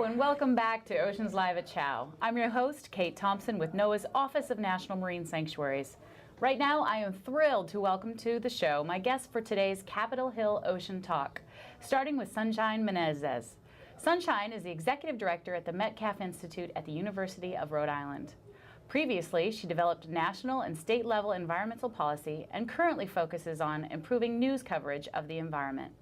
Hello and welcome back to Oceans Live at Chow. I'm your host, Kate Thompson with NOAA's Office of National Marine Sanctuaries. Right now, I am thrilled to welcome to the show my guest for today's Capitol Hill Ocean Talk, starting with Sunshine Menezes. Sunshine is the Executive Director at the Metcalf Institute at the University of Rhode Island. Previously, she developed national and state-level environmental policy and currently focuses on improving news coverage of the environment.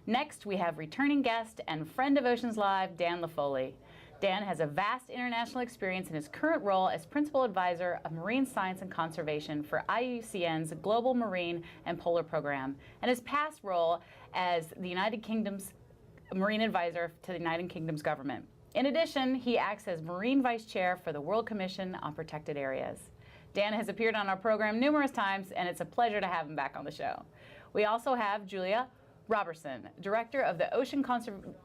Next, we have returning guest and friend of Oceans Live, Dan LaFoley. Dan has a vast international experience in his current role as Principal Advisor of Marine Science and Conservation for IUCN's Global Marine and Polar Program, and his past role as the United Kingdom's Marine Advisor to the United Kingdom's government. In addition, he acts as Marine Vice Chair for the World Commission on Protected Areas. Dan has appeared on our program numerous times, and it's a pleasure to have him back on the show. We also have Julia Robertson, Director of the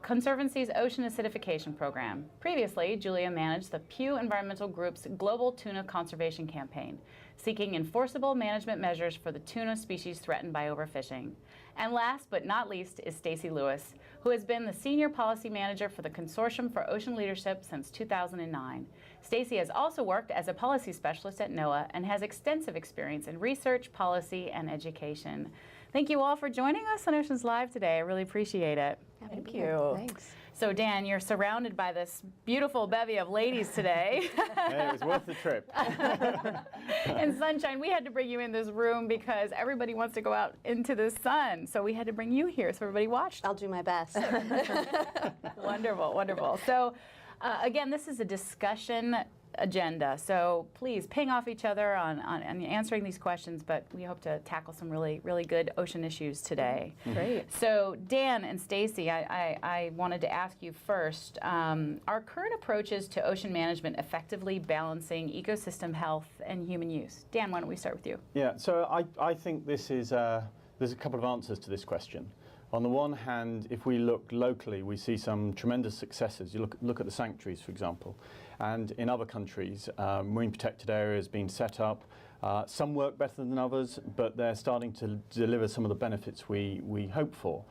Conservancy's Ocean Acidification Program. Previously, Julia managed the Pew Environmental Group's Global Tuna Conservation Campaign, seeking enforceable management measures for the tuna species threatened by overfishing. And last but not least is Stacy Lewis, who has been the Senior Policy Manager for the Consortium for Ocean Leadership since 2009. Stacy has also worked as a policy specialist at NOAA and has extensive experience in research, policy, and education. Thank you all for joining us on Oceans Live today. I really appreciate it. Thank you. Thanks. So Dan, you're surrounded by this beautiful bevy of ladies today. Hey, it was worth the trip. And Sunshine, we had to bring you in this room because everybody wants to go out into the sun. So we had to bring you here so everybody watched. I'll do my best. Wonderful, wonderful. So again, this is a discussion agenda. So please ping off each other on answering these questions, but we hope to tackle some really, really good ocean issues today. Great. So Dan and Stacy, I wanted to ask you first, are current approaches to ocean management effectively balancing ecosystem health and human use? Dan, why don't we start with you? Yeah, so I think this is, there's a couple of answers to this question. On the one hand, if we look locally, we see some tremendous successes. You look at the sanctuaries, for example, and in other countries, marine protected areas being set up. Some work better than others, but they're starting to deliver some of the benefits we hope for.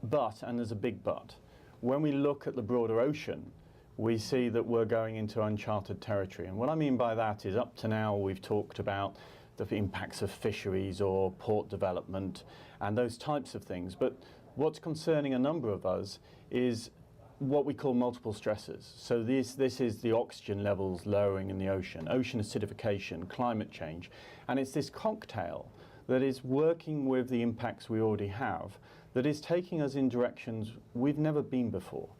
But, and there's a big but, when we look at the broader ocean, we see that we're going into uncharted territory. And what I mean by that is up to now we've talked about the impacts of fisheries or port development and those types of things. But what's concerning a number of us is what we call multiple stressors. So this is the oxygen levels lowering in the ocean acidification, climate change, and it's this cocktail that is working with the impacts we already have that is taking us in directions we've never been before.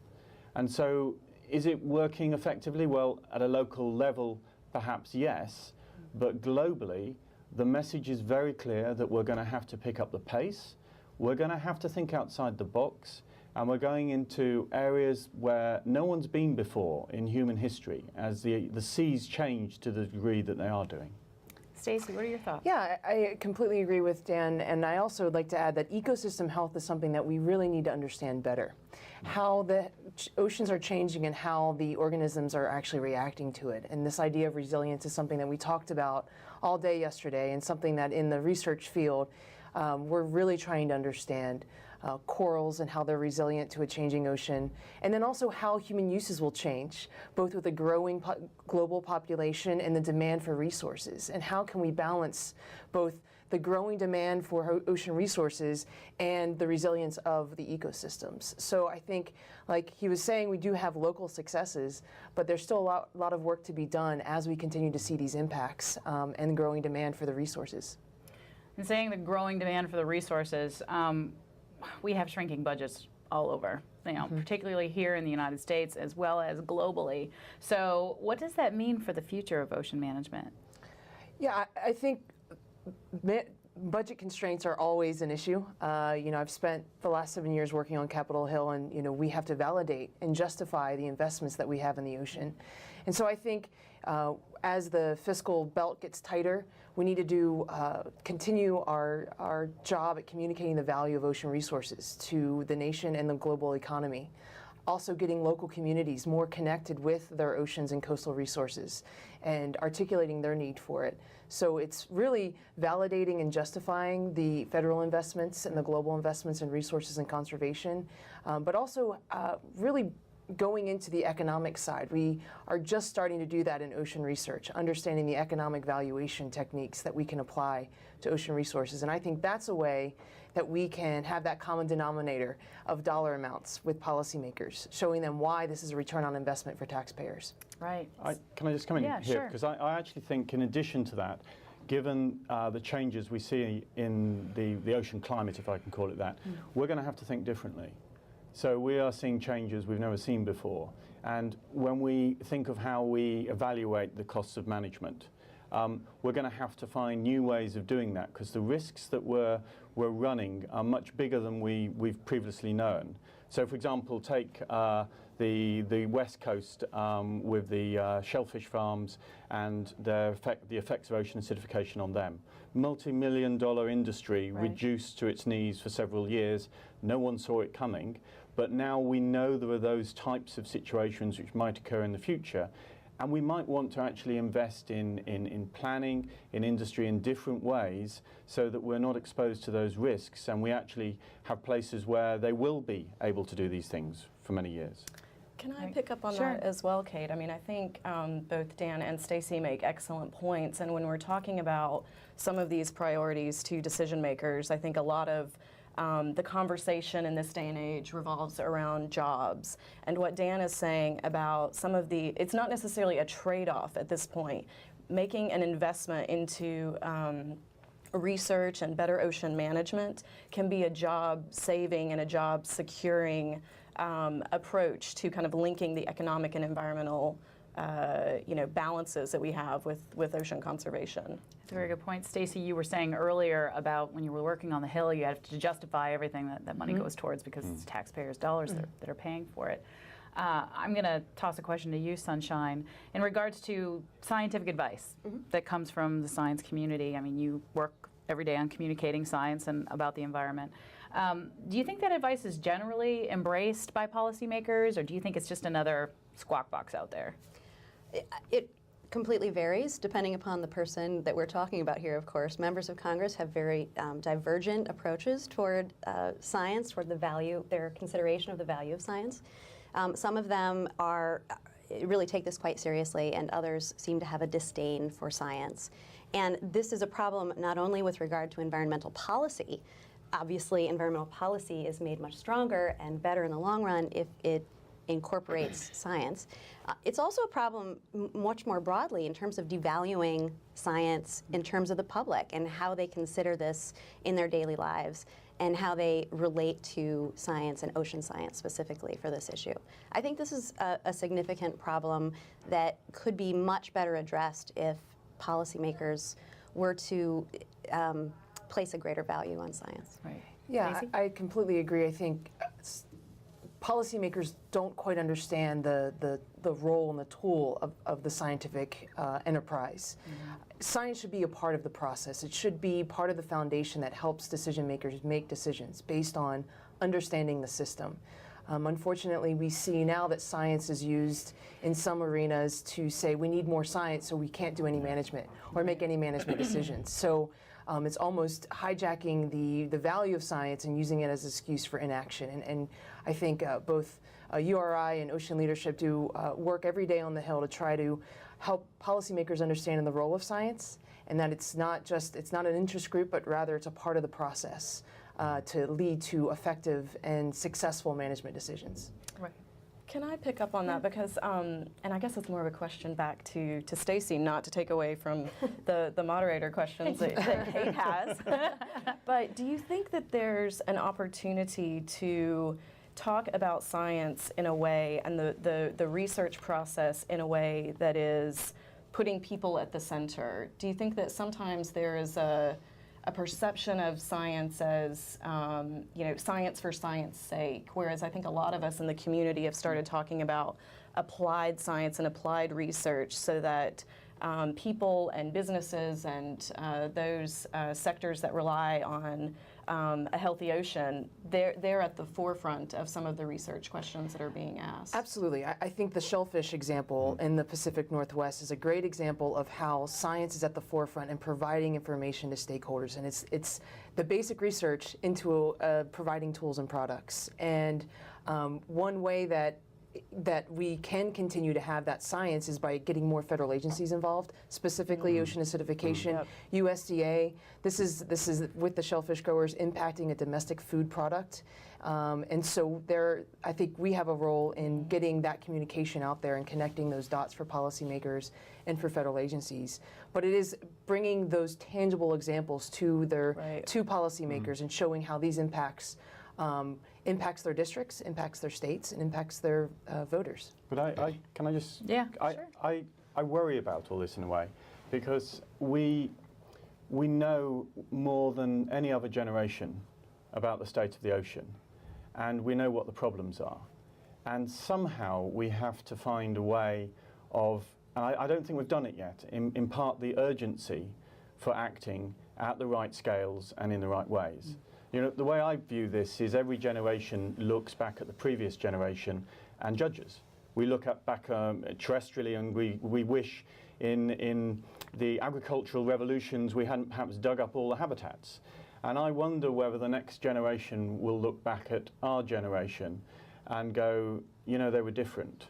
And so is it working effectively? Well, at a local level, perhaps yes, but globally, the message is very clear that we're going to have to pick up the pace, we're going to have to think outside the box, and we're going into areas where no one's been before in human history as the seas change to the degree that they are doing. Stacy, what are your thoughts? Yeah, I completely agree with Dan, and I also would like to add that ecosystem health is something that we really need to understand better. How the oceans are changing and how the organisms are actually reacting to it. And this idea of resilience is something that we talked about all day yesterday, and something that in the research field we're really trying to understand. Corals and how they're resilient to a changing ocean, and then also how human uses will change, both with a growing global population and the demand for resources, and how can we balance both the growing demand for ocean resources and the resilience of the ecosystems. So I think, like he was saying, we do have local successes, but there's still a lot of work to be done as we continue to see these impacts and growing demand for the resources. And saying the growing demand for the resources, we have shrinking budgets all over, particularly here in the United States as well as globally. So what does that mean for the future of ocean management? Yeah, I think budget constraints are always an issue. I've spent the last 7 years working on Capitol Hill, and we have to validate and justify the investments that we have in the ocean. And so I think as the fiscal belt gets tighter, we need to continue our job at communicating the value of ocean resources to the nation and the global economy. Also getting local communities more connected with their oceans and coastal resources and articulating their need for it. So it's really validating and justifying the federal investments and the global investments in resources and conservation, but also really going into the economic side. We are just starting to do that in ocean research, understanding the economic valuation techniques that we can apply to ocean resources. And I think that's a way that we can have that common denominator of dollar amounts with policymakers, showing them why this is a return on investment for taxpayers. Right. Can I just come in Yeah, here? sure. Because I actually think in addition to that, given the changes we see in the ocean climate, if I can call it that, we're going to have to think differently. So we are seeing changes we've never seen before. And when we think of how we evaluate the costs of management, we're going to have to find new ways of doing that, because the risks that we're running are much bigger than we've previously known. So, for example, take the West Coast with the shellfish farms and the effects of ocean acidification on them. Multi-million-dollar industry reduced to its knees for several years. No one saw it coming. But now we know there are those types of situations which might occur in the future. And we might want to actually invest in planning, in industry in different ways so that we're not exposed to those risks, and we actually have places where they will be able to do these things for many years. Can I pick up on that as well, Kate? I mean, I think both Dan and Stacey make excellent points, and when we're talking about some of these priorities to decision makers, I think a lot of the conversation in this day and age revolves around jobs. And what Dan is saying about some of it's not necessarily a trade-off at this point. Making an investment into research and better ocean management can be a job-saving and a job-securing approach to kind of linking the economic and environmental balances that we have with ocean conservation. That's a very good point. Stacey, you were saying earlier about when you were working on the Hill, you have to justify everything that money goes towards because it's taxpayers' dollars that are paying for it. I'm going to toss a question to you, Sunshine. In regards to scientific advice that comes from the science community, I mean, you work every day on communicating science and about the environment. Do you think that advice is generally embraced by policymakers, or do you think it's just another squawk box out there? It completely varies depending upon the person that we're talking about here, of course. Members of Congress have very divergent approaches toward science, toward their consideration of the value of science. Some of them really take this quite seriously, and others seem to have a disdain for science. And this is a problem not only with regard to environmental policy. Obviously, environmental policy is made much stronger and better in the long run if it incorporates science. It's also a problem much more broadly in terms of devaluing science in terms of the public and how they consider this in their daily lives and how they relate to science and ocean science specifically for this issue. I think this is a significant problem that could be much better addressed if policymakers were to place a greater value on science. Right. Yeah, I completely agree. I think policymakers don't quite understand the role and the tool of the scientific enterprise. Science should be a part of the process. It should be part of the foundation that helps decision makers make decisions based on understanding the system. Unfortunately, we see now that science is used in some arenas to say we need more science so we can't do any management or make any management decisions. So it's almost hijacking the value of science and using it as an excuse for inaction. And I think both URI and Ocean Leadership do work every day on the Hill to try to help policymakers understand the role of science, and that it's not an interest group, but rather it's a part of the process to lead to effective and successful management decisions. Right. Can I pick up on that? Because, and I guess it's more of a question back to Stacey, not to take away from the moderator questions that Kate has. But do you think that there's an opportunity to talk about science in a way and the research process in a way that is putting people at the center? Do you think that sometimes there is a perception of science as, science for science sake, whereas I think a lot of us in the community have started talking about applied science and applied research so that people and businesses and those sectors that rely on a healthy ocean, they're at the forefront of some of the research questions that are being asked. Absolutely. I think the shellfish example in the Pacific Northwest is a great example of how science is at the forefront and providing information to stakeholders. And it's the basic research into providing tools and products. And one way that that we can continue to have that science is by getting more federal agencies involved, specifically ocean acidification, USDA. This is with the shellfish growers impacting a domestic food product. And so I think we have a role in getting that communication out there and connecting those dots for policymakers and for federal agencies. But it is bringing those tangible examples to to policymakers and showing how these impacts their districts, impacts their states, and impacts their voters. But can I just? Yeah, sure. I worry about all this in a way, because we know more than any other generation about the state of the ocean, and we know what the problems are, and somehow we have to find a way of, and I don't think we've done it yet, impart the urgency for acting at the right scales and in the right ways. You know, the way I view this is every generation looks back at the previous generation and judges. We look back terrestrially, and we wish in the agricultural revolutions we hadn't perhaps dug up all the habitats. And I wonder whether the next generation will look back at our generation and go, you know, they were different.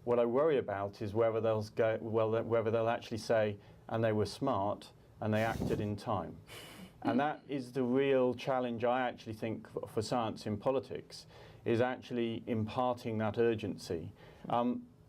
What I worry about is whether they'll actually say, and they were smart and they acted in time. And that is the real challenge, I actually think, for science in politics, is actually imparting that urgency.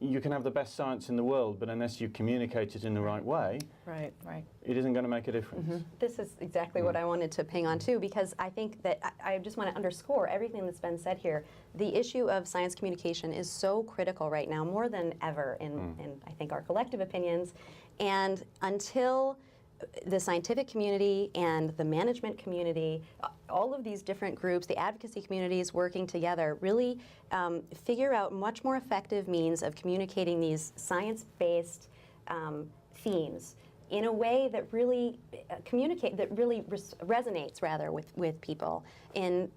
You can have the best science in the world, but unless you communicate it in the right way, it isn't going to make a difference. This is exactly what I wanted to ping on too, because I think that I just want to underscore everything that's been said here. The issue of science communication is so critical right now, more than ever in I think our collective opinions. And until the scientific community and the management community, all of these different groups, the advocacy communities working together, really figure out much more effective means of communicating these science-based themes in a way that really resonates rather with people in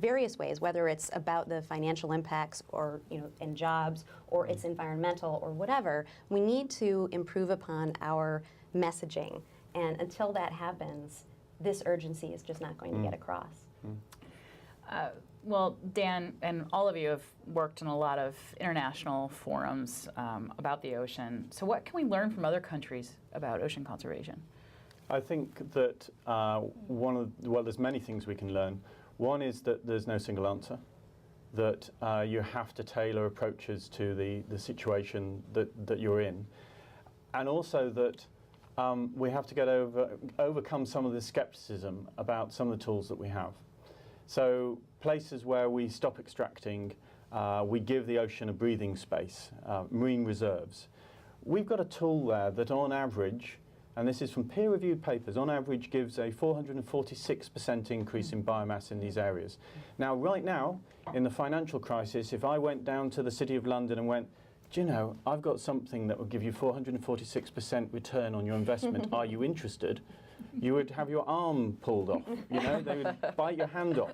various ways, whether it's about the financial impacts or and jobs, or it's environmental or whatever. We need to improve upon our messaging, and until that happens, this urgency is just not going to get across. Well, Dan, and all of you have worked in a lot of international forums about the ocean. So what can we learn from other countries about ocean conservation? I think that there's many things we can learn. One is that there's no single answer, that you have to tailor approaches to the situation that you're in. And also that we have to overcome some of the skepticism about some of the tools that we have. So places where we stop extracting, we give the ocean a breathing space, marine reserves. We've got a tool there that on average, and this is from peer-reviewed papers, on average gives a 446% increase in biomass in these areas. Now, right now, in the financial crisis, if I went down to the City of London and went, do you know, I've got something that will give you 446% return on your investment, are you interested? You would have your arm pulled off, they would bite your hand off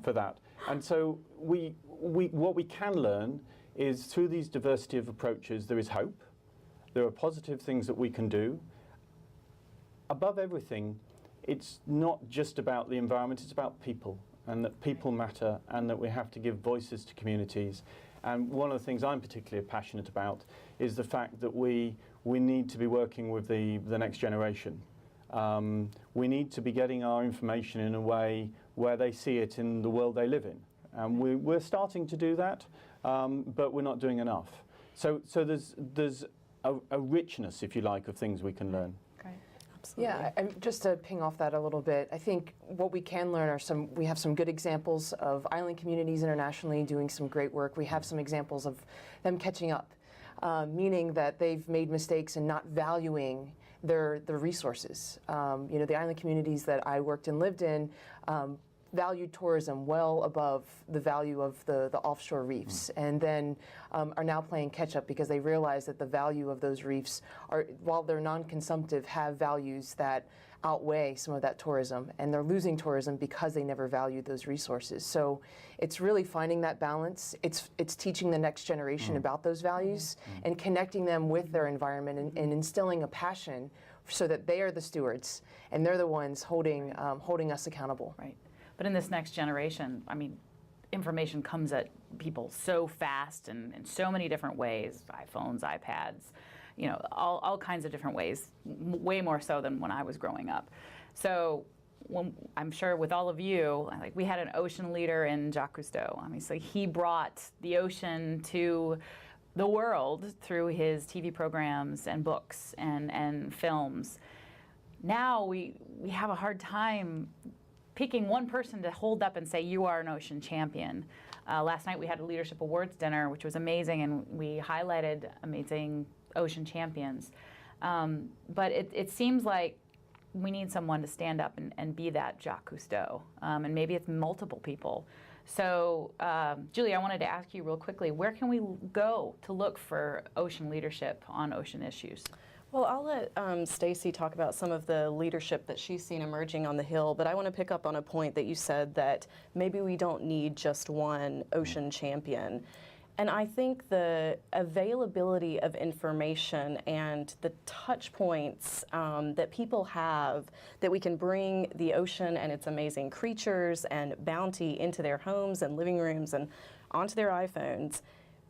for that. And so what we can learn is through these diversity of approaches, there is hope. There are positive things that we can do. Above everything, it's not just about the environment, it's about people, and that people matter, and that we have to give voices to communities. And one of the things I'm particularly passionate about is the fact that we need to be working with the next generation. We need to be getting our information in a way where they see it in the world they live in. And we're starting to do that, but we're not doing enough. So there's a richness, if you like, of things we can learn. Yeah, and just to ping off that a little bit, I think what we can learn are we have some good examples of island communities internationally doing some great work. We have some examples of them catching up, meaning that they've made mistakes in not valuing their resources. The island communities that I worked and lived in valued tourism well above the value of the offshore reefs, and then are now playing catch up because they realize that the value of those reefs while they're non-consumptive, have values that outweigh some of that tourism, and they're losing tourism because they never valued those resources. So it's really finding that balance. It's teaching the next generation about those values and connecting them with their environment and instilling a passion so that they are the stewards and they're the ones holding us accountable. Right. But in this next generation, I mean, information comes at people so fast and in so many different ways, iPhones, iPads, you know, all kinds of different ways, way more so than when I was growing up. So I'm sure with all of you, like we had an ocean leader in Jacques Cousteau. I mean, so he brought the ocean to the world through his TV programs and books and films. Now we have a hard time picking one person to hold up and say, you are an ocean champion. Last night we had a leadership awards dinner, which was amazing, and we highlighted amazing ocean champions. But it seems like we need someone to stand up and be that Jacques Cousteau, and maybe it's multiple people. So, Julie, I wanted to ask you real quickly, where can we go to look for ocean leadership on ocean issues? Well, I'll let Stacy talk about some of the leadership that she's seen emerging on the Hill, but I want to pick up on a point that you said that maybe we don't need just one ocean champion. And I think the availability of information and the touch points that people have, that we can bring the ocean and its amazing creatures and bounty into their homes and living rooms and onto their iPhones,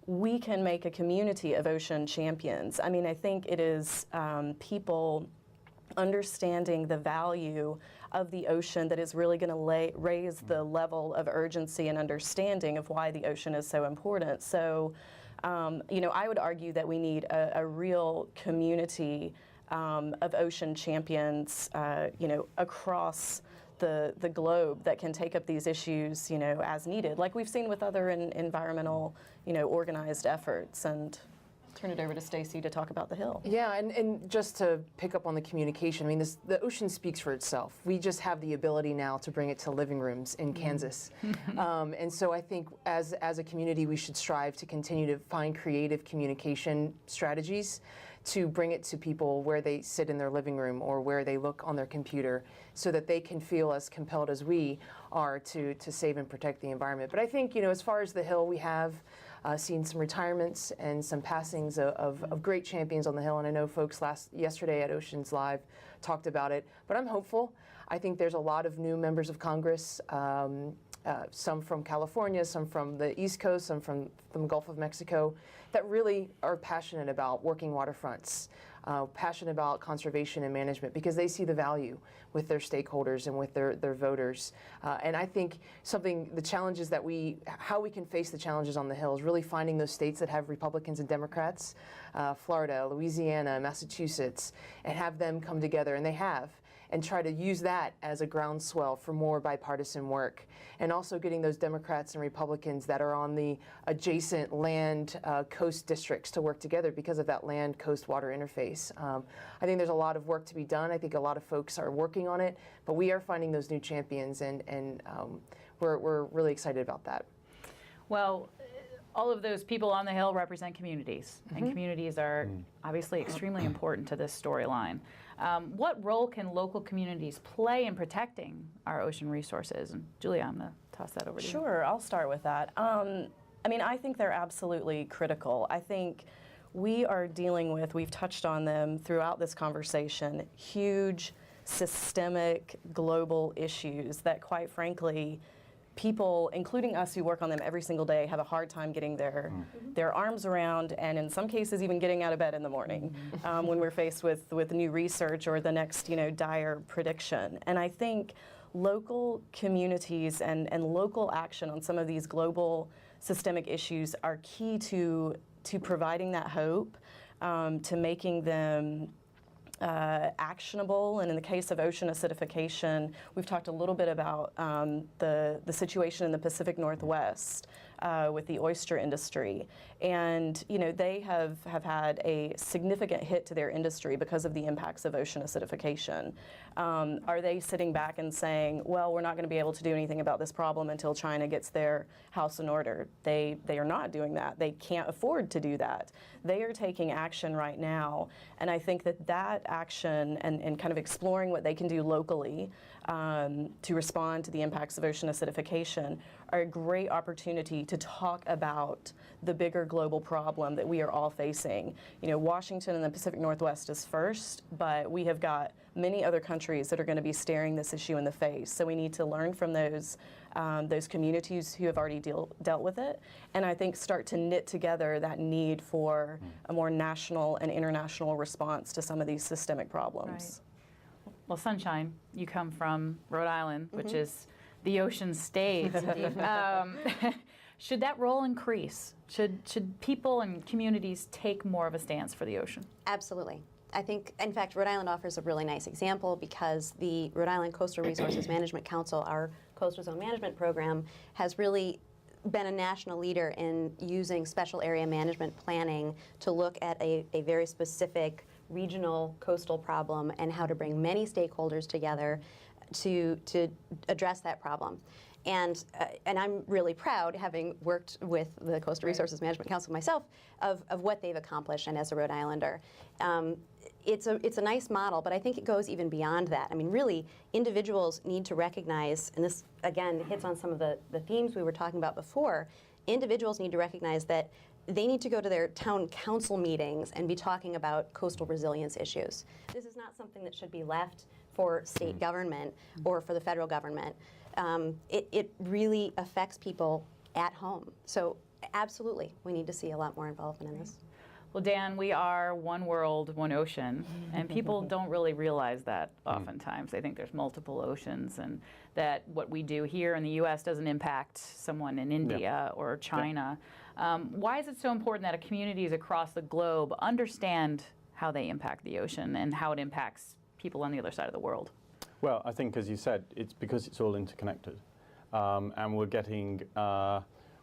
we can make a community of ocean champions. I mean, I think it is people understanding the value of the ocean that is really going to raise the level of urgency and understanding of why the ocean is so important. So, you know, I would argue that we need a real community of ocean champions, you know, across the globe that can take up these issues, you know, as needed, like we've seen with other environmental, you know, organized efforts. And turn it over to Stacy to talk about the Hill. Yeah, and just to pick up on the communication, I mean, the ocean speaks for itself. We just have the ability now to bring it to living rooms in Kansas. And so I think as a community, we should strive to continue to find creative communication strategies to bring it to people where they sit in their living room or where they look on their computer, so that they can feel as compelled as we are to save and protect the environment. But I think, you know, as far as the Hill, we have seen some retirements and some passings of great champions on the Hill, and I know folks yesterday at OceansLIVE talked about it, but I'm hopeful. I think there's a lot of new members of Congress, some from California, some from the East Coast, some from the Gulf of Mexico, that really are passionate about working waterfronts, passionate about conservation and management, because they see the value with their stakeholders and with their voters. And I think the challenges that how we can face the challenges on the Hill is really finding those states that have Republicans and Democrats, Florida, Louisiana, Massachusetts, and have them come together, and they have, and try to use that as a groundswell for more bipartisan work. And also getting those Democrats and Republicans that are on the adjacent land coast districts to work together because of that land coast water interface. I think there's a lot of work to be done. I think a lot of folks are working on it, but we are finding those new champions, and we're really excited about that. Well, all of those people on the Hill represent communities, and communities are obviously extremely important to this storyline. What role can local communities play in protecting our ocean resources? And Julia, I'm going to toss that over to you. Sure, I'll start with that. I mean, I think they're absolutely critical. I think we've touched on them throughout this conversation, huge systemic global issues that, quite frankly, people, including us who work on them every single day, have a hard time getting their arms around, and in some cases even getting out of bed in the morning when we're faced with new research or the next, you know, dire prediction. And I think local communities and local action on some of these global systemic issues are key to providing that hope, to making them actionable. And in the case of ocean acidification, we've talked a little bit about the situation in the Pacific Northwest with the oyster industry. And, you know, they have had a significant hit to their industry because of the impacts of ocean acidification. Are they sitting back and saying, well, we're not going to be able to do anything about this problem until China gets their house in order? They are not doing that. They can't afford to do that. They are taking action right now. And I think that action and kind of exploring what they can do locally to respond to the impacts of ocean acidification are a great opportunity to talk about the bigger global problem that we are all facing. You know, Washington and the Pacific Northwest is first, but we have got many other countries that are going to be staring this issue in the face. So we need to learn from those communities who have already dealt with it, and I think start to knit together that need for a more national and international response to some of these systemic problems. Right. Well, Sunshine, you come from Rhode Island, which is the ocean state. Should that role increase? Should people and communities take more of a stance for the ocean? Absolutely. I think, in fact, Rhode Island offers a really nice example because the Rhode Island Coastal Resources Management Council, our coastal zone management program, has really been a national leader in using special area management planning to look at a very specific regional coastal problem and how to bring many stakeholders together to address that problem. And I'm really proud, having worked with the Coastal Resources Management Council myself, of what they've accomplished, and as a Rhode Islander. It's a nice model, but I think it goes even beyond that. I mean, really, individuals need to recognize, and this, again, hits on some of the themes we were talking about before, individuals need to recognize that they need to go to their town council meetings and be talking about coastal resilience issues. This is not something that should be left for state government or for the federal government. It really affects people at home. So absolutely, we need to see a lot more involvement in this. Well, Dan, we are one world, one ocean, and people don't really realize that oftentimes. They think there's multiple oceans and that what we do here in the U.S. doesn't impact someone in India or China. Why is it so important that communities across the globe understand how they impact the ocean and how it impacts people on the other side of the world? Well, I think, as you said, it's because it's all interconnected. And we're getting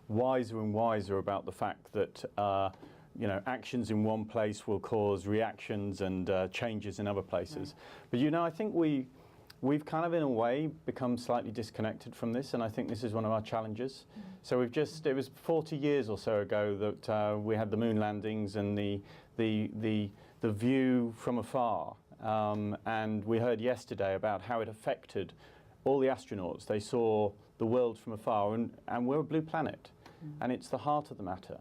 wiser and wiser about the fact that you know, actions in one place will cause reactions and changes in other places. But you know, I think we've kind of, in a way, become slightly disconnected from this, and I think this is one of our challenges. So we've just, it was 40 years or so ago that we had the moon landings and the view from afar. And we heard yesterday about how it affected all the astronauts. They saw the world from afar, and we're a blue planet, and it's the heart of the matter.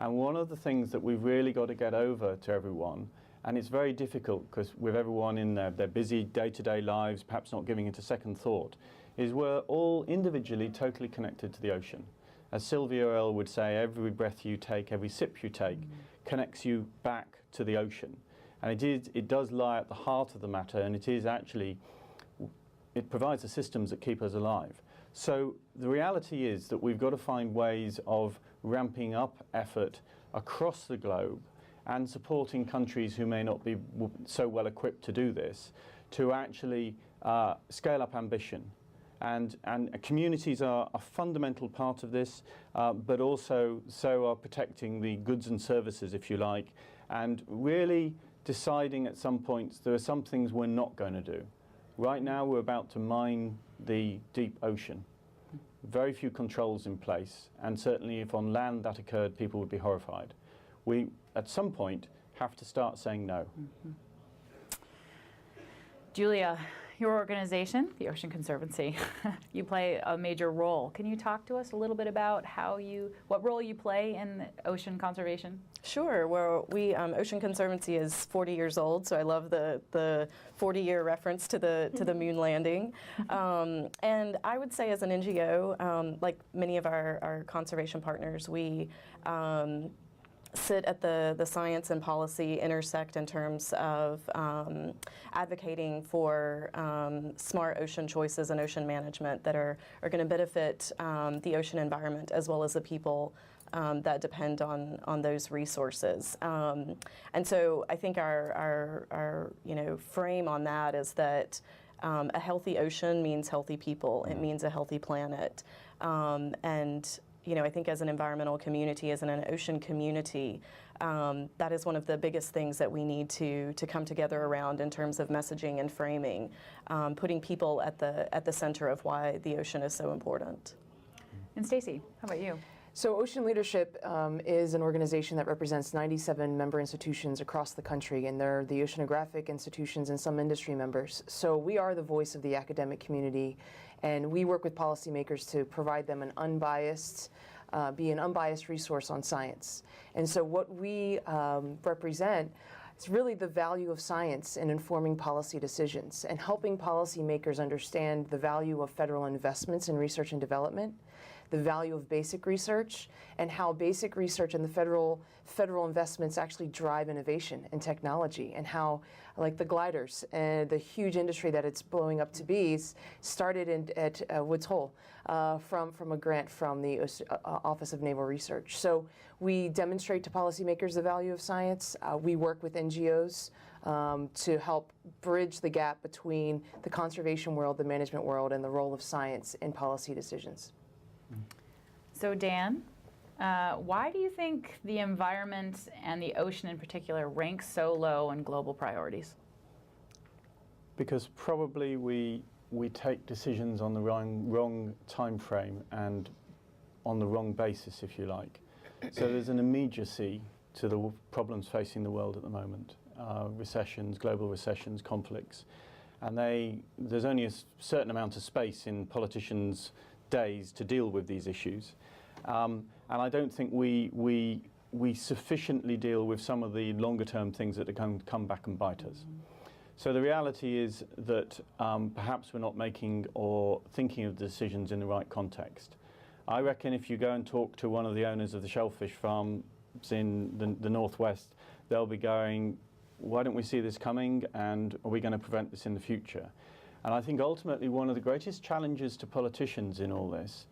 And one of the things that we've really got to get over to everyone, and it's very difficult because with everyone in their busy day-to-day lives, perhaps not giving it a second thought, is we're all individually totally connected to the ocean. As Sylvia Earle would say, every breath you take, every sip you take, connects you back to the ocean. And it does lie at the heart of the matter, and it is actually, it provides the systems that keep us alive. So the reality is that we've got to find ways of ramping up effort across the globe and supporting countries who may not be so well equipped to do this, to actually scale up ambition. And communities are a fundamental part of this, but also so are protecting the goods and services, if you like, and really deciding at some points there are some things we're not going to do. Right now we're about to mine the deep ocean. Very few controls in place, and certainly if on land that occurred, people would be horrified. We, at some point, have to start saying no. Julia, your organization, the Ocean Conservancy, you play a major role. Can you talk to us a little bit about what role you play in ocean conservation? Sure. Well, Ocean Conservancy is 40 years old, so I love the 40-year reference to the moon landing. And I would say, as an NGO, like many of our conservation partners, we sit at the science and policy intersect in terms of advocating for smart ocean choices and ocean management that are going to benefit the ocean environment as well as the people that depend on those resources. And so I think our frame on that is that a healthy ocean means healthy people. It means a healthy planet. And I think as an environmental community, as an ocean community, that is one of the biggest things that we need to come together around in terms of messaging and framing, putting people at the center of why the ocean is so important. And Stacy, how about you? So Ocean Leadership is an organization that represents 97 member institutions across the country, and they're the oceanographic institutions and some industry members. So we are the voice of the academic community, and we work with policymakers to provide them an unbiased, be an unbiased resource on science. And so what we represent is really the value of science in informing policy decisions and helping policymakers understand the value of federal investments in research and development, the value of basic research, and how basic research and the federal investments actually drive innovation and technology, and how, like the gliders and the huge industry that it's blowing up to be, started at Woods Hole from a grant from the Office of Naval Research. So we demonstrate to policymakers the value of science. We work with NGOs to help bridge the gap between the conservation world, the management world, and the role of science in policy decisions. So Dan, why do you think the environment and the ocean in particular rank so low in global priorities? Because probably we take decisions on the wrong time frame and on the wrong basis, if you like. So there's an immediacy to the problems facing the world at the moment. Recessions, global recessions, conflicts. And there's only a certain amount of space in politicians' days to deal with these issues. And I don't think we sufficiently deal with some of the longer term things that can come back and bite us. So the reality is that perhaps we're not making or thinking of the decisions in the right context. I reckon if you go and talk to one of the owners of the shellfish farms in the northwest, they'll be going, why don't we see this coming, and are we going to prevent this in the future? And I think ultimately one of the greatest challenges to politicians in all this,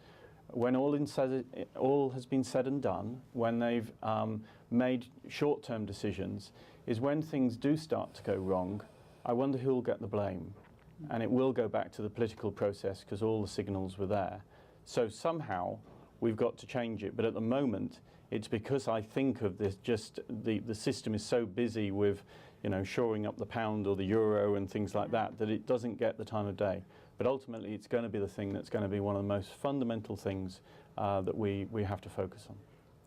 when all has been said and done, when they've made short-term decisions, is when things do start to go wrong, I wonder who'll get the blame. And it will go back to the political process because all the signals were there. So somehow we've got to change it. But at the moment, it's because I think of this, just the system is so busy with, you know, shoring up the pound or the euro and things like that, that it doesn't get the time of day. But ultimately, it's going to be the thing that's going to be one of the most fundamental things that we have to focus on.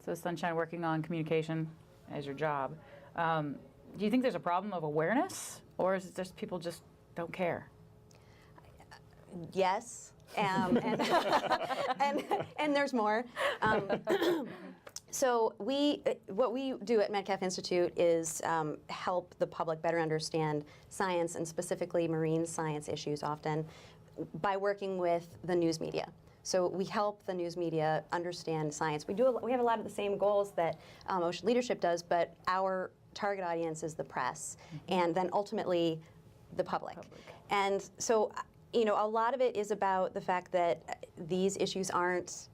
So Sunshine, working on communication as your job. Do you think there's a problem of awareness, or is it just people just don't care? Yes, and there's more. So what we do at Metcalf Institute is help the public better understand science, and specifically marine science issues often, by working with the news media. So we help the news media understand science. We have a lot of the same goals that Ocean Leadership does, but our target audience is the press, and then ultimately the public. And so, you know, a lot of it is about the fact that these issues aren't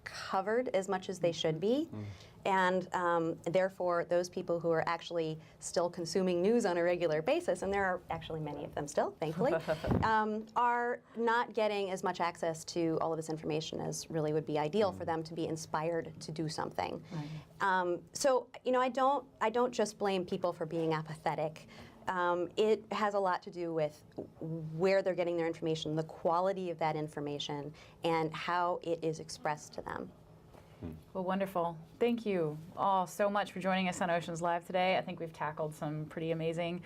covered as much as they should be. And therefore, those people who are actually still consuming news on a regular basis, and there are actually many of them still, thankfully, are not getting as much access to all of this information as really would be ideal for them to be inspired to do something. So, you know, I don't just blame people for being apathetic. It has a lot to do with where they're getting their information, the quality of that information, and how it is expressed to them. Well, wonderful. Thank you all so much for joining us on Oceans Live today. I think we've tackled some pretty amazing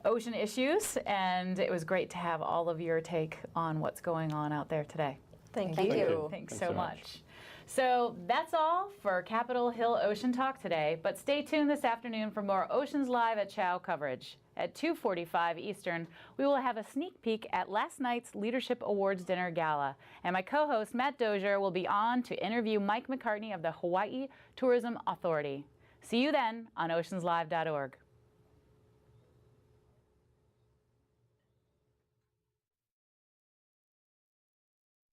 ocean issues, and it was great to have all of your take on what's going on out there today. Thank you. you. Thanks so much. So that's all for Capitol Hill Ocean Talk today, but stay tuned this afternoon for more Oceans Live at Chow coverage. At 2:45 Eastern, we will have a sneak peek at last night's Leadership Awards Dinner Gala, and my co-host Matt Dozier will be on to interview Mike McCartney of the Hawaii Tourism Authority. See you then on oceanslive.org.